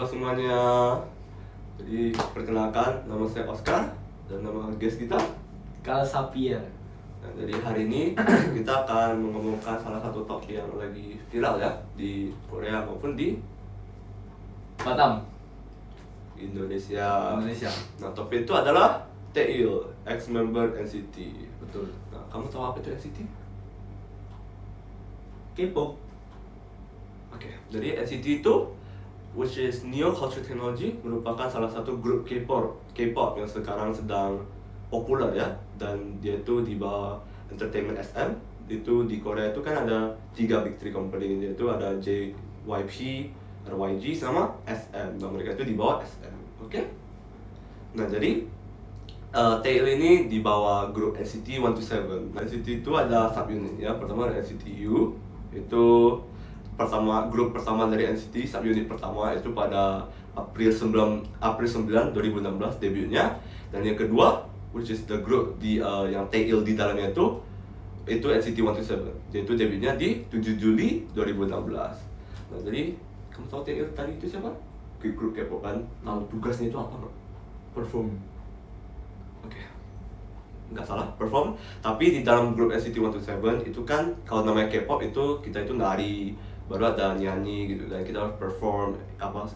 Halo semuanya, jadi perkenalkan nama saya Oscar dan nama guest kita. Carl Sapien. Nah, jadi hari ini kita akan mengomongkan salah satu topik yang lagi viral ya di Korea maupun di Batam, Indonesia. Indonesia. Nah, topik itu adalah Taeil, ex-member NCT. Betul. Nah, kamu tahu apa itu NCT? K-pop. Oke, jadi NCT itu which is Neo Culture Technology, merupakan salah satu grup K-pop yang sekarang sedang populer ya, dan dia itu di bawah Entertainment SM. Itu di Korea itu kan ada 3 big three company, yaitu ada JYP, ada YG sama SM. Nah, mereka itu di bawah SM. Oke. Nah, jadi Taeil ini di bawah grup NCT 127. NCT itu ada subunit ya. Pertama ada NCT U, itu grup pertama dari NCT, subunit pertama itu pada April 9 2016 debutnya. Dan yang kedua, which is the group yang Taeil di dalamnya itu NCT 127, yaitu debutnya di 7 Juli 2016. Nah, jadi kamu tahu Taeil tadi itu siapa? Grup K-pop kan? Tahu tugasnya itu apa nggak? Perform. Oke, nggak salah, perform. Tapi di dalam grup NCT 127 itu kan, kalau namanya K-pop itu kita itu nari, baru ada nyanyi gitu, dan kita harus perform,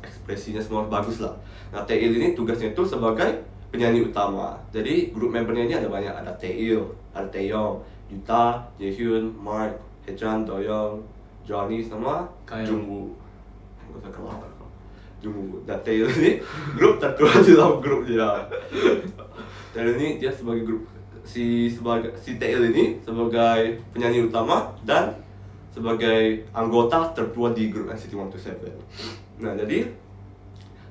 ekspresinya semua bagus lah. Nah, Taeil ini tugasnya itu sebagai penyanyi utama. Jadi grup membernya ini ada banyak, ada Taeil, ada Taeyong, Yuta, Jaehyun, Mark, Haechan, Doyoung, Johnny sama Kayak. Jungwoo. Nggak usah keluar Jungwoo. Dan Taeil ini grup tertua di dalam grupnya. Taeil ini dia sebagai si Taeil ini sebagai penyanyi utama dan sebagai anggota tertua di grup NCT 127. Nah, jadi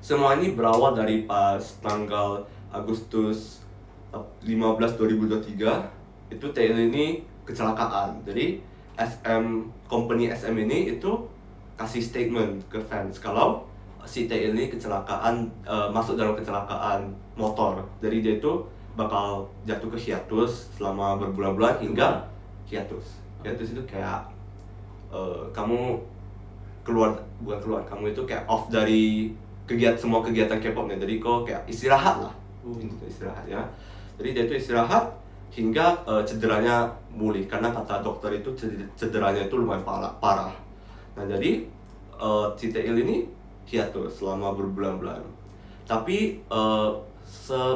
semua ini berawal dari pas tanggal Agustus 15 2023 itu Taeil ini kecelakaan. Jadi company SM ini itu kasih statement ke fans kalau si Taeil ini kecelakaan, masuk dalam kecelakaan motor. Jadi dia itu bakal jatuh ke hiatus selama berbulan-bulan hingga hiatus. Hiatus itu kayak kamu bukan keluar, kamu itu kayak off dari semua kegiatan K-popnya. Jadi kok kayak istirahat lah, istirahat ya. Jadi dia itu istirahat hingga cederanya pulih, karena kata dokter itu cederanya itu lumayan parah. Nah, jadi si Taeil ini hiatus selama berbulan-bulan. Tapi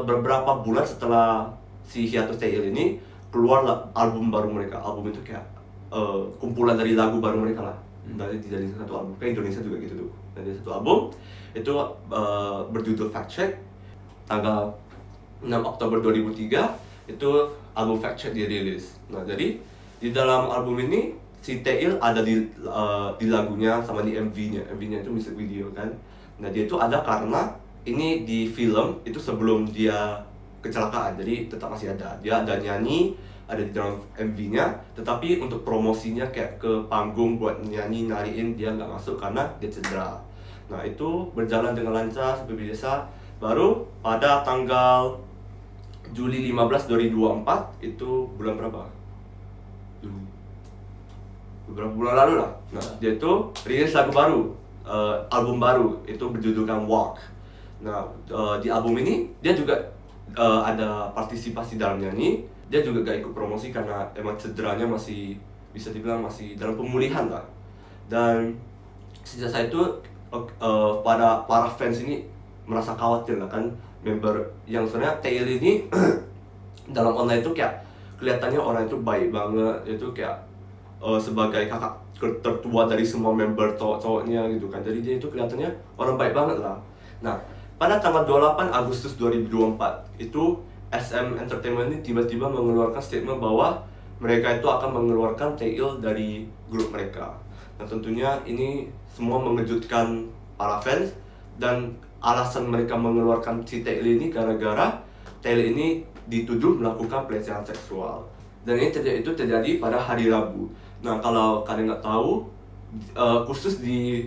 beberapa bulan setelah si hiatus Taeil ini, keluarlah album baru mereka. Album itu kayak kumpulan dari lagu baru mereka lah. Dari satu album, kayak Indonesia juga gitu tuh. Dari satu album itu berjudul Fact Check. Tanggal 6 Oktober 2003 itu album Fact Check dirilis. Nah, jadi di dalam album ini si Taeil ada di lagunya sama di MV-nya. MV-nya itu music video kan. Nah, dia itu ada karena ini di film itu sebelum dia kecelakaan, jadi tetap masih ada. Dia ada nyanyi, ada di dalam MV-nya, tetapi untuk promosinya kayak ke panggung buat nyanyi, nariin, dia nggak masuk karena dia cedera. Nah, itu berjalan dengan lancar seperti biasa. Baru pada tanggal Juli 15 2024, itu bulan berapa? Beberapa bulan lalu lah. Nah, dia itu rilis lagu baru, album baru, itu berjudulkan Walk. Nah, di album ini dia juga ada partisipasi dalam nyanyi. Dia juga gak ikut promosi karena emang cederanya masih, bisa dibilang masih dalam pemulihan lah. Dan sejak saat itu pada para fans ini merasa khawatir lah kan, member yang sebenarnya Taeil ini dalam online itu kayak kelihatannya orang itu baik banget, itu kayak sebagai kakak tertua dari semua member cowok-cowoknya gitu kan. Jadi dia itu kelihatannya orang baik banget lah. Nah, pada tanggal 28 Agustus 2024 itu SM Entertainment ini tiba-tiba mengeluarkan statement bahwa mereka itu akan mengeluarkan Taeil dari grup mereka. Nah, tentunya ini semua mengejutkan para fans, dan alasan mereka mengeluarkan si Taeil ini gara-gara Taeil ini dituduh melakukan pelecehan seksual. Dan ini terjadi pada hari Rabu. Nah, kalau kalian nggak tahu, khusus di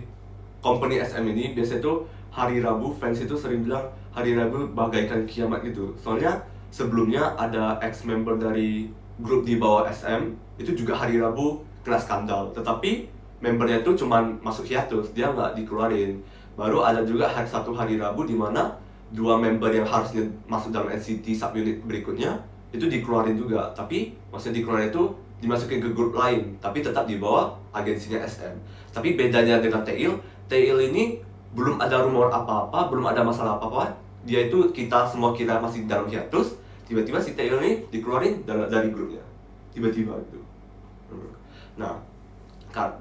company SM ini biasanya tuh hari Rabu fans itu sering bilang hari Rabu bagaikan kiamat gitu. Soalnya sebelumnya ada ex-member dari grup di bawah SM itu juga hari Rabu kena skandal, tetapi membernya itu cuma masuk hiatus, dia nggak dikeluarin. Baru ada juga satu hari Rabu di mana 2 member yang harusnya masuk dalam NCT subunit berikutnya itu dikeluarin juga, tapi maksudnya dikeluarin itu dimasukin ke grup lain, tapi tetap di bawah agensinya SM. Tapi bedanya dengan Tail ini belum ada rumor apa-apa, belum ada masalah apa-apa. Dia itu kita semua kira masih dalam hiatus, tiba-tiba si Tail ini dikeluarin dari grupnya. Tiba-tiba gitu. Nah,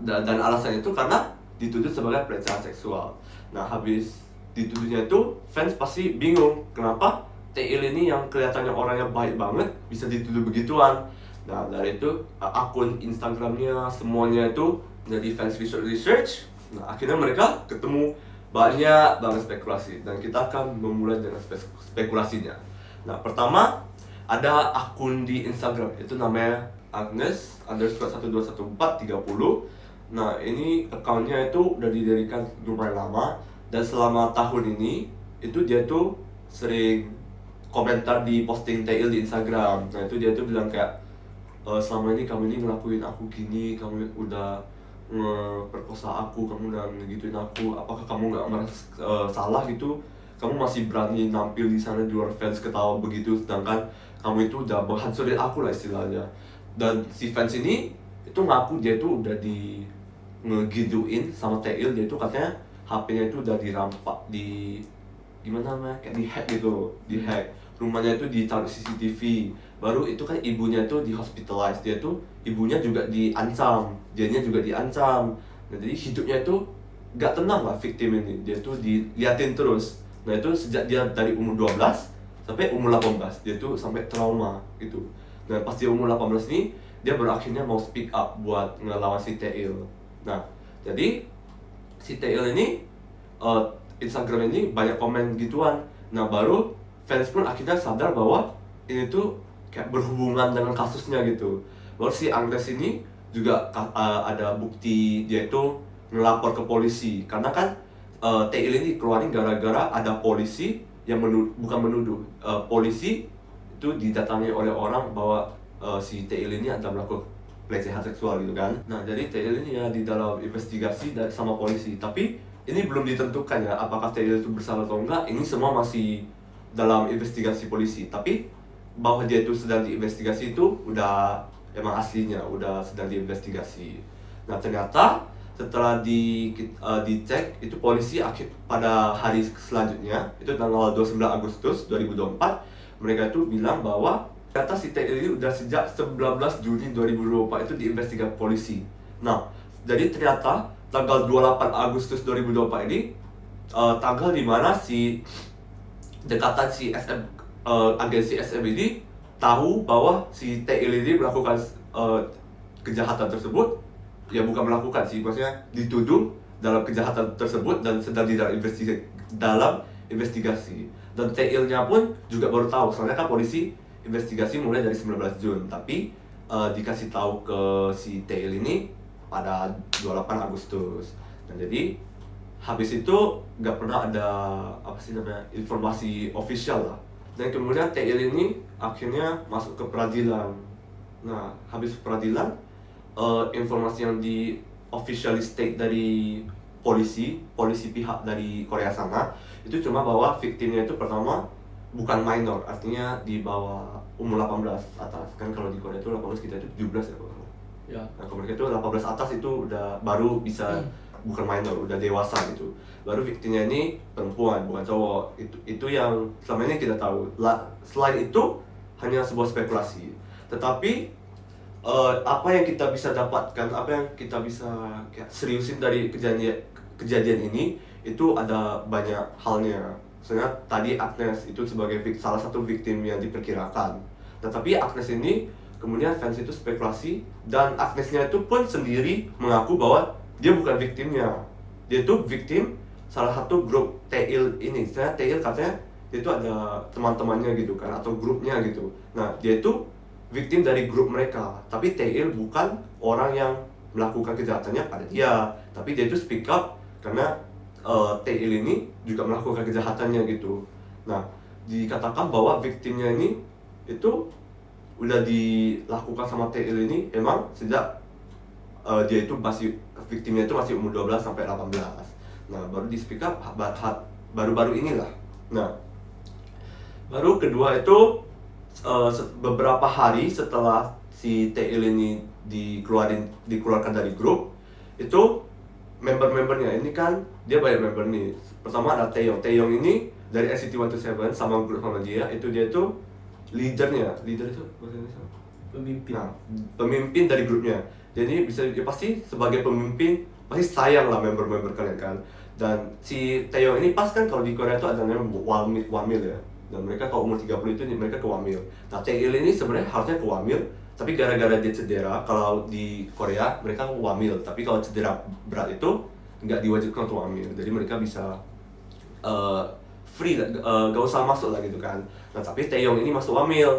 dan alasannya itu karena dituduh sebagai pelecehan seksual. Nah, habis dituduhnya itu fans pasti bingung kenapa Tail ini yang kelihatannya orangnya baik banget bisa dituduh begituan. Nah, dari itu akun Instagramnya semuanya itu jadi fans research. Nah, akhirnya mereka ketemu banyak banget spekulasi dan kita akan memulai dengan spekulasinya. Nah, pertama ada akun di Instagram itu namanya Agnes_121430. Nah, ini akunnya itu udah didirikan lumayan lama dan selama tahun ini itu dia tuh sering komentar di posting Tail di Instagram. Nah, itu dia tuh bilang kayak selama ini kamu ini ngelakuin aku gini, kamu udah ngeperkosa aku, kamu udah ngegituin aku, apakah kamu nggak merasa salah gitu? Kamu masih berani nampil di sana di luar fans ketawa begitu, sedangkan kamu itu udah menghancurin aku lah istilahnya. Dan si fans ini itu ngaku dia tuh udah di ngegiduin sama Tail, dia tuh katanya HP-nya itu udah dirampak, gimana namanya, kayak dihack gitu, dihack. Rumahnya itu ditaruh CCTV. Baru itu kan ibunya tuh di hospitalize, dia tuh ibunya juga diancam, dianya juga diancam. Nah, jadi hidupnya itu gak tenang lah victim ini, dia tuh diliatin terus. Nah, itu sejak dia dari umur 12 sampai umur 18, dia tuh sampai trauma gitu. Nah, pas dia umur 18 ini, dia baru akhirnya mau speak up buat ngelawan si Tail. Nah, jadi si Tail ini Instagram ini banyak komen gituan. Nah, baru fans pun akhirnya sadar bahwa ini tuh kayak berhubungan dengan kasusnya gitu. Baru si Agnes ini juga ada bukti dia itu ngelapor ke polisi, karena kan Tail ini keluarin gara-gara ada polisi yang polisi itu didatangi oleh orang bahwa si Tail ini ada melakukan pelecehan seksual gitu kan. Nah, jadi Tail ini ya di dalam investigasi sama polisi, tapi ini belum ditentukan ya apakah Tail itu bersalah atau enggak. Ini semua masih dalam investigasi polisi, tapi bahwa dia itu sedang diinvestigasi itu udah emang aslinya udah sedang diinvestigasi. Nah, ternyata setelah dicek itu polisi pada hari selanjutnya itu tanggal 29 Agustus 2024 mereka itu bilang bahwa ternyata si Tail ini udah sejak 19 Juni 2024 itu diinvestigasi polisi. Nah, jadi ternyata tanggal 28 Agustus 2024 ini tanggal dimana si dekatan si SM agensi SM ini tahu bahwa si Tail ini melakukan kejahatan tersebut. Ya, bukan melakukan sih, maksudnya dituduh dalam kejahatan tersebut dan sedang dalam investigasi. Dan Tail-nya pun juga baru tahu, soalnya kan polisi investigasi mulai dari 19 Juni, tapi dikasih tahu ke si Tail ini pada 28 Agustus. Dan jadi habis itu nggak pernah ada informasi official lah. Dan kemudian Tail ini akhirnya masuk ke peradilan. Nah, habis peradilan, informasi yang di officially state dari polisi pihak dari Korea sana itu cuma bahwa victimnya itu pertama bukan minor, artinya di bawah umur 18 atas. Kan kalau di Korea itu 18, kita itu 17 ya kalau. Ya. Nah, kalau mereka itu 18 atas itu udah baru bisa bukan minor, udah dewasa gitu. Baru victimnya ini perempuan, bukan cowok. Itu yang selama ini kita tahu. Selain itu hanya sebuah spekulasi. Tetapi apa yang kita bisa dapatkan, apa yang kita bisa kayak seriusin dari kejadian ini itu ada banyak halnya. Soalnya tadi Agnes itu sebagai salah satu victim yang diperkirakan. Tetapi Agnes ini kemudian fans itu spekulasi, dan Agnesnya itu pun sendiri mengaku bahwa dia bukan victimnya. Dia itu victim salah satu grup Tail ini. Saya Tail katanya dia itu ada teman-temannya gitu kan, atau grupnya gitu. Nah, dia itu victim dari grup mereka, tapi Tail bukan orang yang melakukan kejahatannya pada dia, tapi dia itu speak up karena Tail ini juga melakukan kejahatannya gitu. Nah, dikatakan bahwa victimnya ini itu udah dilakukan sama Tail ini emang sejak dia itu victimnya itu masih umur 12 sampai 18. Nah baru di speak up baru-baru inilah. Nah baru kedua itu beberapa hari setelah si Taeil ini dikeluarkan dari grup, itu member-membernya ini kan dia banyak member nih. Pertama ada Taeyong ini dari NCT 127 sama grup sama dia, itu dia tuh leader itu bahasa Indonesia. Pemimpin. Nah, pemimpin dari grupnya. Jadi ya pasti sebagai pemimpin pasti sayang lah member-member kalian kan. Dan si Taeyong ini pas kan kalau di Korea itu ada namanya Wamil ya. Dan mereka kalau umur 30 itu mereka ke Wamil. Nah, Taeil ini sebenarnya harusnya ke Wamil, tapi gara-gara dia cedera, kalau di Korea mereka Wamil, tapi kalau cedera berat itu nggak diwajibkan untuk Wamil. Jadi mereka bisa free, gak usah masuk lah gitu kan. Nah, tapi Taeyong ini masuk Wamil.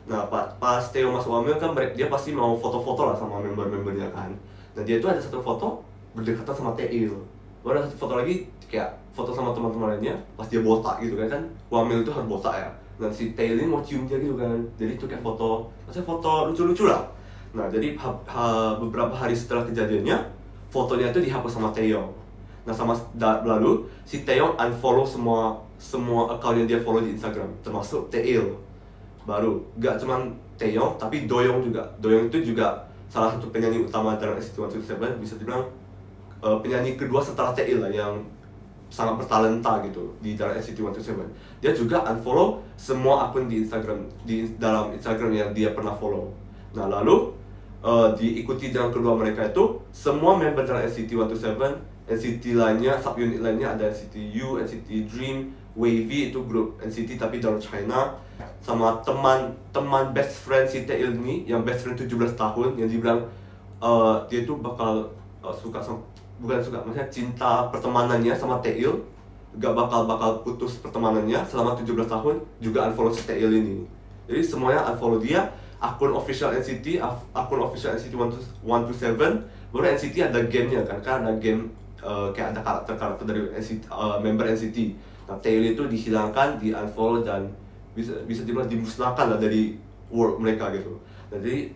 Nah, pas Taeyong masuk Wamil kan dia pasti mau foto-foto lah sama member-membernya kan. Nah, dia itu ada satu foto berdekatan sama Taeil. Baru ada satu foto lagi kayak foto sama teman-teman lainnya pas dia botak gitu kan. Wamil itu harus botak ya. Dan si Taeil ini mau cium dia gitu kan. Jadi itu kayak maksudnya foto lucu-lucu lah. Nah, jadi beberapa hari setelah kejadiannya, fotonya itu dihapus sama Taeyong. Nah, lalu si Taeyong unfollow semua account yang dia follow di Instagram, termasuk Taeil. Baru gak cuman Taeyong tapi Doyoung juga. Doyoung itu juga salah satu penyanyi utama dalam NCT 127, bisa dibilang penyanyi kedua setelah Taeil lah yang sangat bertalenta gitu di dalam NCT 127. Dia juga unfollow semua akun di dalam Instagram yang dia pernah follow. Nah, lalu diikuti dengan kedua mereka itu semua member dalam NCT 127, NCT lainnya, subunit lainnya ada NCT U, NCT Dream, Wavy itu grup NCT tapi dalam China, sama teman best friend si Taeil ini yang best friend 17 tahun yang dibilang dia tuh bakal maksudnya cinta pertemanannya sama Taeil, gak bakal putus pertemanannya selama 17 tahun, juga unfollow si Taeil ini. Jadi semuanya unfollow dia, akun official NCT 127, baru NCT ada gamenya kan ada game kayak ada karakter dari NCT, member NCT. Nah, Taeil itu dihilangkan, di unfollow dan bisa dibilang dimusnahkan lah dari world mereka gitu. Nah, jadi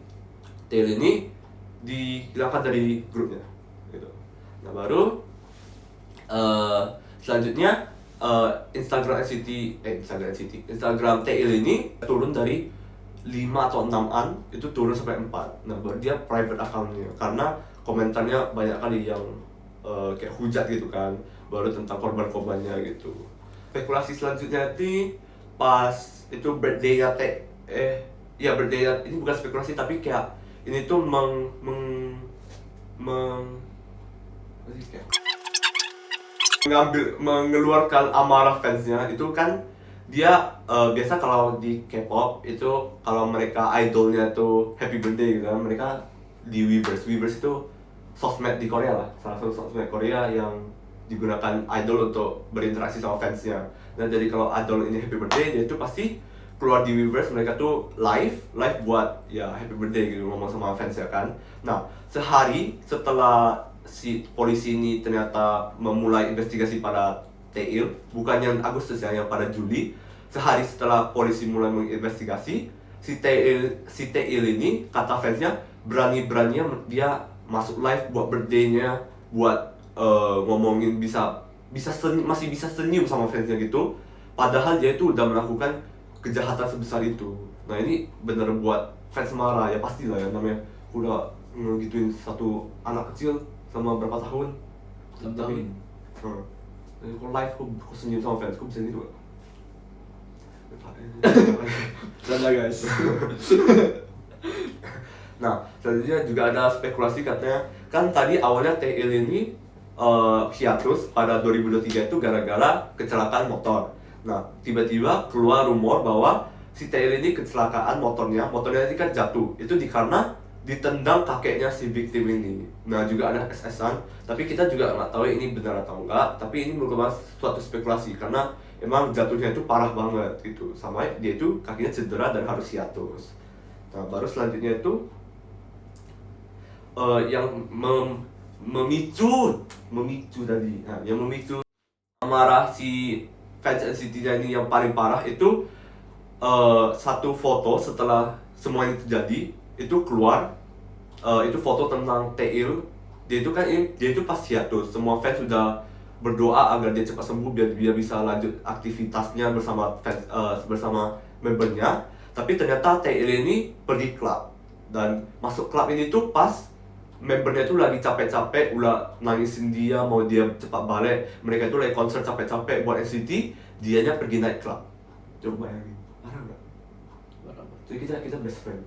Taeil ini dihilangkan dari grupnya gitu. Nah, baru selanjutnya Instagram Taeil ini turun dari 5 atau 6-an, itu turun sampai 4. Nah, baru dia private account-nya karena komentarnya banyak kali yang kayak hujat gitu kan, baru tentang korban-korbannya gitu. Spekulasi selanjutnya itu pas itu birthday ini bukan spekulasi tapi kayak ini tuh mengeluarkan amarah fansnya. Itu kan dia biasa kalau di K-pop itu kalau mereka idolnya tuh happy birthday gitu kan, mereka di Weverse itu sosmed di Korea lah, salah satu sosmed Korea yang digunakan idol untuk berinteraksi sama fansnya. Nah, jadi kalau idol ini happy birthday, dia itu pasti keluar di Weverse, mereka tuh live buat ya happy birthday gitu, ngomong sama fans ya kan. Nah, sehari setelah si polisi ini ternyata memulai investigasi pada Taeil, bukan yang Agustus ya, yang pada Juli. Sehari setelah polisi mulai menginvestigasi, si Taeil ini kata fansnya berani-beraninya dia masuk live buat birthday-nya, buat ngomongin masih bisa senyum sama fansnya gitu. Padahal dia itu udah melakukan kejahatan sebesar itu. Nah, ini bener buat fans marah ya, pastilah ya, namanya udah ngegituin satu anak kecil sama berapa tahun. 6 tahun. Kok live kok senyum sama fans, kok bisa gitu gak? Canda guys. Nah, selanjutnya juga ada spekulasi katanya, kan tadi awalnya Taeil ini hiatus pada 2023 itu gara-gara kecelakaan motor. Nah, tiba-tiba keluar rumor bahwa si Taeil ini kecelakaan motornya ini kan jatuh. Itu karena ditendang kakeknya si victim ini. Nah, juga ada SS-an, tapi kita juga nggak tahu ini benar atau enggak. Tapi ini merupakan suatu spekulasi karena emang jatuhnya itu parah banget gitu, sampai dia itu kakinya cedera dan harus hiatus. Nah, baru selanjutnya itu yang memicu tadi, nah, yang memicu amarah si fans NCT-nya ini yang paling parah itu satu foto setelah semua ini terjadi itu keluar, itu foto tentang Taeil. Dia itu pas hiatus, semua fans sudah berdoa agar dia cepat sembuh biar dia bisa lanjut aktivitasnya bersama fans, bersama membernya. Tapi ternyata TL ini pergi klub, dan masuk klub ini tuh pas membernya tuh lagi capek-capek udah nangisin dia mau dia cepat balik. Mereka itu lagi konser capek-capek buat NCT, dianya pergi naik klub. Coba bayangin, parah nggak? Jadi kita best friend.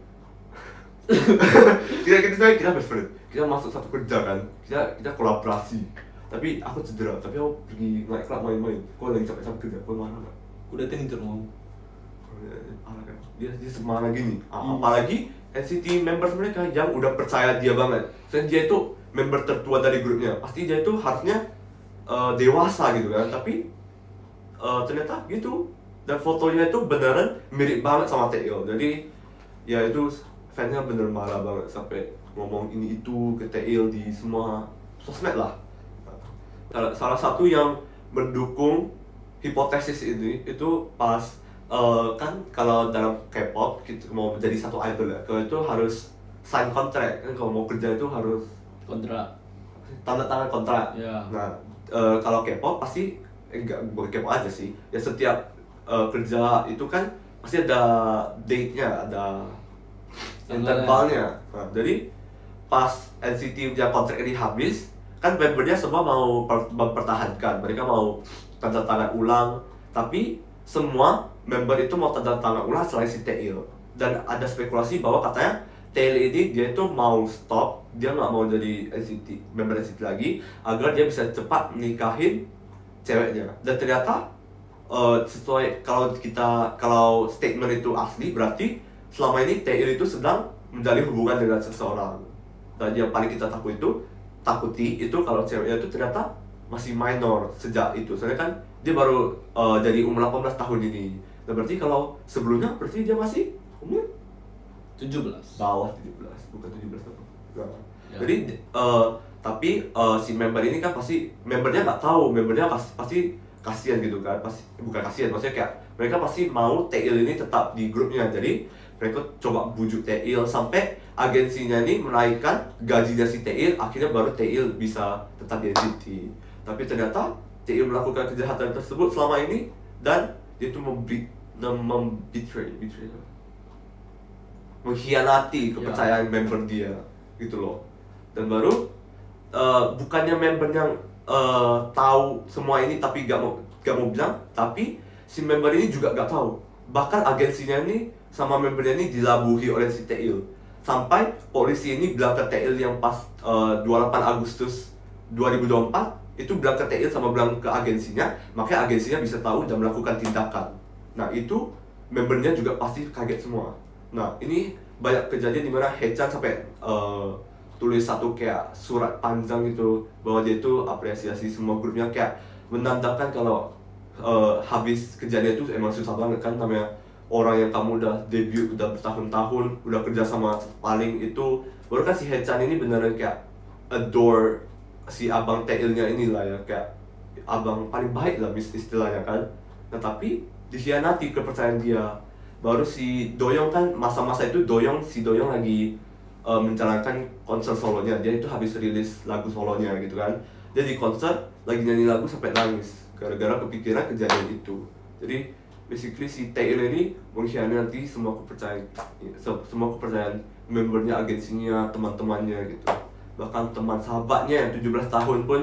kita best friend. Kita masuk satu kerja kan, kita kolaborasi. Tapi aku cedera, tapi aku pergi naik klub main-main. Kau lagi capek-capek kerja, kau marah nggak? Udah tidur mau. Parah kan? Dia semangat gini. Apalagi NCT members mereka yang udah percaya dia banget. Dan dia itu member tertua dari grupnya. Pasti dia itu harusnya dewasa gitu kan. Tapi ternyata gitu. Dan fotonya itu beneran mirip banget sama TL. Jadi ya itu fansnya bener marah banget sampai ngomong ini itu ke TL di semua sosmed lah. Salah satu yang mendukung hipotesis ini itu pas kan kalau dalam K-pop kita mau menjadi satu idol ya, kalau itu harus sign kontrak kan, kalau mau kerja itu harus Kontrak. tanda tangan kontrak. Ya. Nah kalau K-pop pasti enggak, bukan K-pop aja sih ya, setiap kerja itu kan pasti ada date-nya, ada intervalnya. Nah, jadi pas NCT punya kontrak ini habis kan, membernya semua mau mempertahankan, mereka mau tanda tangan ulang, tapi semua member itu mau tanda tangan ulang selain si TL. Dan ada spekulasi bahwa katanya TL ini dia itu mau stop, dia nggak mau jadi NCT, member NCT lagi, agar dia bisa cepat nikahin ceweknya. Dan ternyata sesuai kalau statement itu asli, berarti selama ini TL itu sedang menjalin hubungan dengan seseorang. Dan yang paling kita takuti itu kalau ceweknya itu ternyata masih minor sejak itu. Soalnya kan dia baru jadi umur 18 tahun ini. Nah, berarti kalau sebelumnya berarti dia masih umur 17. bawah 17, bukan 17 tahun. Nah, Ya. jadi tapi si member ini kan pasti membernya nggak tahu, membernya pasti kasihan gitu kan, pasti bukan kasihan, maksudnya kayak mereka pasti mau TL ini tetap di grupnya. Jadi mereka coba bujuk TL sampai agensinya ini menaikkan gajinya si TL, akhirnya baru TL bisa tetap di NCT. Tapi ternyata TL melakukan kejahatan tersebut selama ini, dan dia itu mengkhianati kepercayaan member dia gitu loh. Dan baru bukannya membernya tahu semua ini tapi gak mau bilang, tapi si member ini juga gak tahu. Bahkan agensinya ini sama membernya ini dilabuhi oleh si TL. Sampai polisi ini bilang ke TL yang pas 28 Agustus 2024 itu bilang ke TL sama bilang ke agensinya, makanya agensinya bisa tahu dan melakukan tindakan. Nah itu membernya juga pasti kaget semua. Nah ini banyak kejadian dimana Haechan sampai tulis satu kayak surat panjang gitu bahwa dia itu apresiasi semua grupnya, kayak menandakan kalau habis kejadian itu emang susah banget kan, namanya orang yang kamu udah debut udah bertahun-tahun, udah kerja sama paling itu, baru kan si Haechan ini beneran kayak adore si abang TL-nya inilah ya, kayak abang paling baik lah istilahnya kan. Nah tapi dikhianati kepercayaan dia. Baru si Doyoung kan masa-masa itu si Doyoung lagi menjalankan konser solonya, dia itu habis rilis lagu solonya gitu kan, dia di konser lagi nyanyi lagu sampai nangis gara-gara kepikiran kejadian itu. Jadi basically si TL ini mengkhianati semua kepercayaan membernya, agensinya, teman-temannya gitu. Bahkan teman sahabatnya yang 17 tahun pun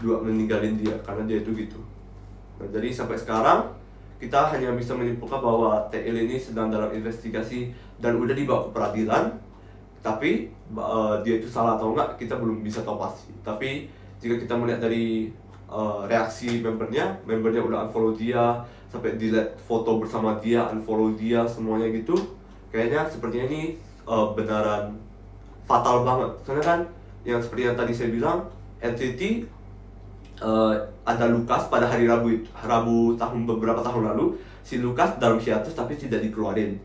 juga meninggalin dia karena dia itu gitu. Nah, jadi sampai sekarang kita hanya bisa menyimpulkan bahwa TL ini sedang dalam investigasi dan udah dibawa ke peradilan. Tapi dia itu salah atau enggak kita belum bisa tahu pasti. Tapi jika kita melihat dari reaksi membernya udah unfollow dia, sampai delete foto bersama dia, unfollow dia, semuanya gitu, kayaknya sepertinya ini benaran fatal banget. Soalnya kan yang seperti yang tadi saya bilang, NCT ada Lucas pada hari Rabu beberapa tahun lalu, si Lucas dalam hiatus tapi tidak dikeluarin.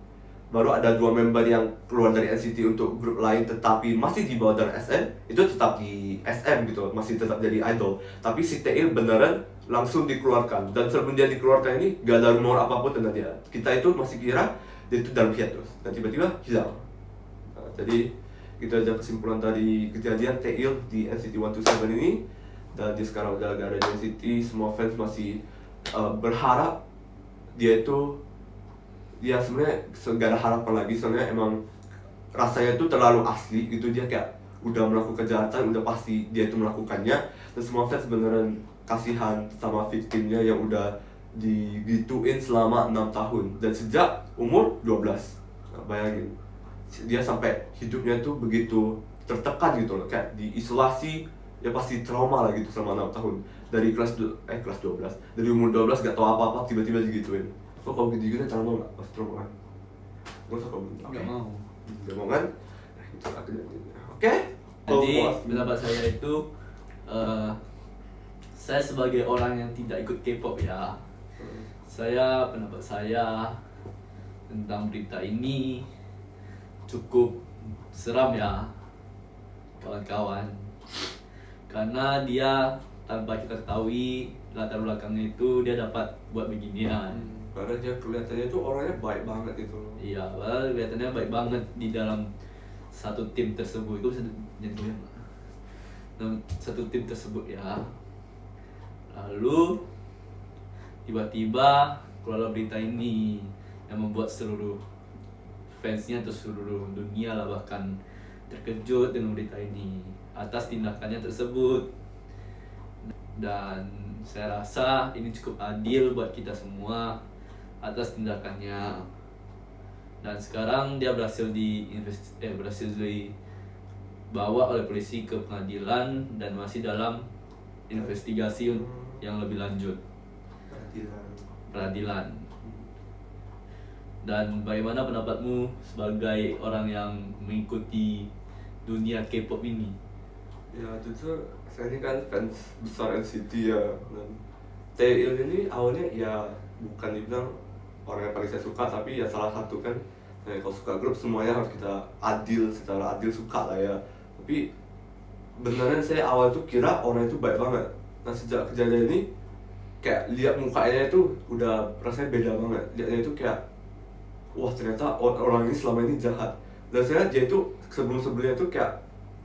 Baru ada 2 member yang keluar dari NCT untuk grup lain tetapi masih di bawah dari SM, itu tetap di SM gitu, masih tetap jadi idol. Tapi si TL beneran langsung dikeluarkan, dan sebelum dia dikeluarkan ini gak ada rumor apapun tentang dia. Kita itu masih kira dia itu dalam hiatus, dan tiba-tiba hilang. Nah, jadi itu aja kesimpulan dari kejadian TL di NCT 127 ini. dan dia sekarang udah gak ada di NCT. Semua fans masih berharap dia sebenarnya gak ada harapan lagi, soalnya emang rasanya tuh terlalu asli gitu. Dia kayak udah melakukan kejahatan, udah pasti dia itu melakukannya, dan semua fans beneran kasihan sama victimnya yang udah digituin selama 6 tahun dan sejak umur 12. Nah, bayangin dia sampai hidupnya tuh begitu tertekan gitu loh, kayak diisolasi, ya pasti trauma lah gitu selama 6 tahun. Dari kelas 12, dari umur 12 gak tau apa-apa, tiba-tiba digituin. So kalau gitu-gitu trauma gak? Pasti trauma kan? Gak usah kamu. Nggak mau. Gak mau kan? Nah itu lah kejadiannya. Oke? Jadi pendapat saya itu saya sebagai orang yang tidak ikut K-pop ya, pendapat saya tentang berita ini cukup seram ya kawan-kawan, karena dia tanpa kita ketahui latar belakangnya itu dia dapat buat beginian. Karena dia kelihatannya tuh orangnya baik banget gitu loh. Iya, padahal kelihatannya baik banget di dalam satu tim tersebut. Itu bisa jadi dalam satu tim tersebut ya. Lalu tiba-tiba keluar berita ini yang membuat seluruh fansnya atau seluruh dunia lah bahkan terkejut dengan berita ini atas tindakannya tersebut. Dan saya rasa ini cukup adil buat kita semua atas tindakannya. Dan sekarang dia berhasil dibawa oleh polisi ke pengadilan dan masih dalam investigasi yang lebih lanjut. Peradilan. Dan bagaimana pendapatmu sebagai orang yang mengikuti dunia K-pop ini? Ya jujur saya ini kan fans besar NCT ya, dan Taeil ini awalnya ya bukan dibilang orang yang paling saya suka, tapi ya salah satu kan. Nah, kalau suka grup semuanya harus kita secara adil suka lah ya. Tapi beneran saya awal tuh kira orang itu baik banget. Nah sejak kejadian ini kayak lihat mukanya itu udah rasanya beda banget. Lihatnya itu kayak wah ternyata orang ini selama ini jahat. Dan saya dia itu sebelumnya tuh kayak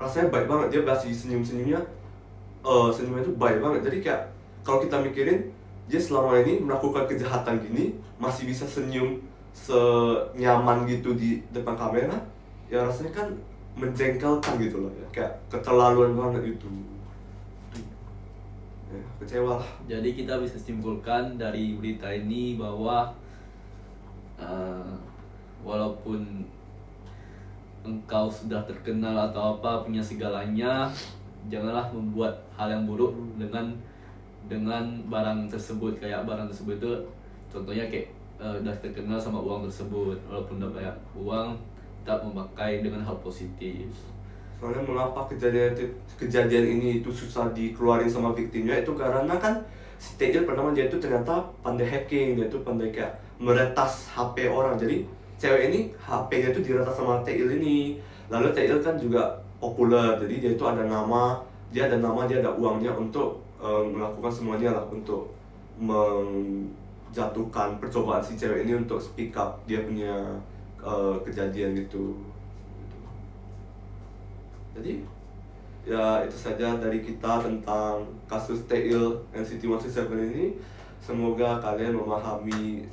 rasanya baik banget, dia masih senyumnya itu baik banget. Jadi kayak kalau kita mikirin dia selama ini melakukan kejahatan gini masih bisa senyum senyaman gitu di depan kamera, ya rasanya kan menjengkelkan gitu loh ya, kayak keterlaluan banget itu. Ya, kecewa lah. Jadi kita bisa simpulkan dari berita ini bahwa walaupun engkau sudah terkenal atau apa punya segalanya, janganlah membuat hal yang buruk dengan barang tersebut. Kayak barang tersebut itu contohnya kayak udah terkenal sama uang tersebut, walaupun udah banyak uang tak memakai dengan hal positif. Soalnya mengapa kejadian ini itu susah dikeluarin sama victimnya itu karena kan si Taeil pertama dia itu ternyata pandai hacking, dia tuh pandai kayak meretas HP orang. Jadi cewek ini HP-nya itu diretas sama Taeil ini. Lalu Taeil kan juga populer, jadi dia itu ada nama, dia ada uangnya untuk melakukan semuanya lah, untuk menjatuhkan percobaan si cewek ini untuk speak up dia punya kejadian gitu. Jadi ya itu saja dari kita tentang kasus Taeil NCT 127 ini. Semoga kalian memahami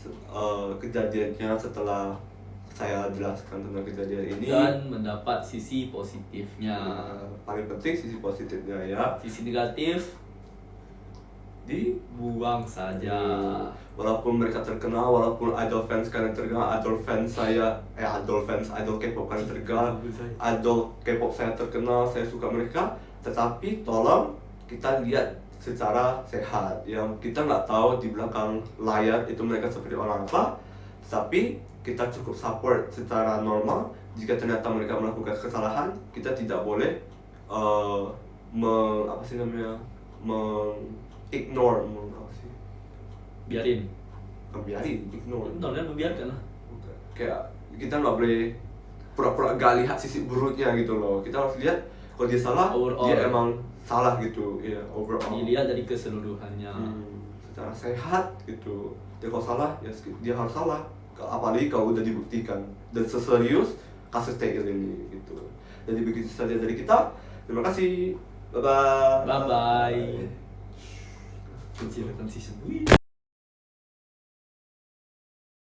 kejadiannya setelah saya jelaskan tentang kejadian ini dan mendapat sisi positifnya. Paling penting sisi positifnya ya. Sisi negatif dibuang saja. Walaupun mereka terkenal, walaupun idol fans kalian terkenal, idol K-pop kalian terkenal, idol K-pop saya terkenal, saya suka mereka, tetapi tolong kita lihat secara sehat. Yang kita nggak tahu di belakang layar itu mereka seperti orang apa, tapi kita cukup support secara normal. Jika ternyata mereka melakukan kesalahan, kita tidak boleh ignore, biarin ignore kan membiarkan lah. Kayak kita nggak boleh pura-pura gak lihat sisi buruknya gitu loh. Kita harus lihat kalau dia salah, overall, dia emang salah gitu ya, overall dilihat dari keseluruhannya. Secara sehat gitu. Dia kalau salah ya dia harus salah, apalagi kalau udah dibuktikan dan seserius kasus Taeil ini gitu. Jadi begitu saja dari kita. Terima kasih. Bye bye. Bye bye. Kecil season. Wih.